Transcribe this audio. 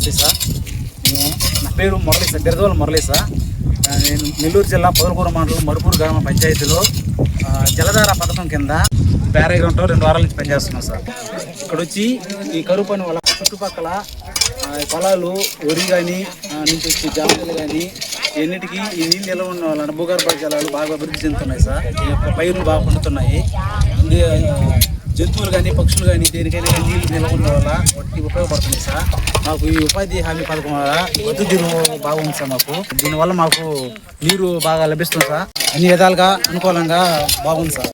నమస్తే సార్. నా పేరు మురళీ సార్, బిరదవల మురళీ సార్. నేను నెల్లూరు జిల్లా పొదలకూరు మండలం మరుపూరు గ్రామ పంచాయతీలో జలధార పథకం కింద పారాగ్రౌండ్లో 2 వారాల నుంచి పనిచేస్తున్నాం సార్. ఇక్కడ వచ్చి ఈ కరువు పని వల్ల చుట్టుపక్కల పొలాలు వరి కానీ నుంచి వచ్చి జామలు కానీ ఎన్నిటికీ ఈ నీళ్ళు నిల్వ ఉన్న వలన భూగర్భ జలాలు బాగా అభివృద్ధి చెందుతున్నాయి సార్. ఈ యొక్క పైర్లు బాగా పండుతున్నాయి. జంతువులు కానీ పక్షులు కానీ దేనికైనా నీళ్ళు నిల్వ ఉండడం వల్ల వాటికి ఉపయోగపడుతున్నాయి సార్. మాకు ఈ ఉపాధి హామీ పథకం వల్ల వద్దు బాగుంది సార్. మాకు దీనివల్ల మాకు నీరు బాగా లభిస్తుంది సార్. అన్ని విధాలుగా అనుకూలంగా బాగుంది సార్.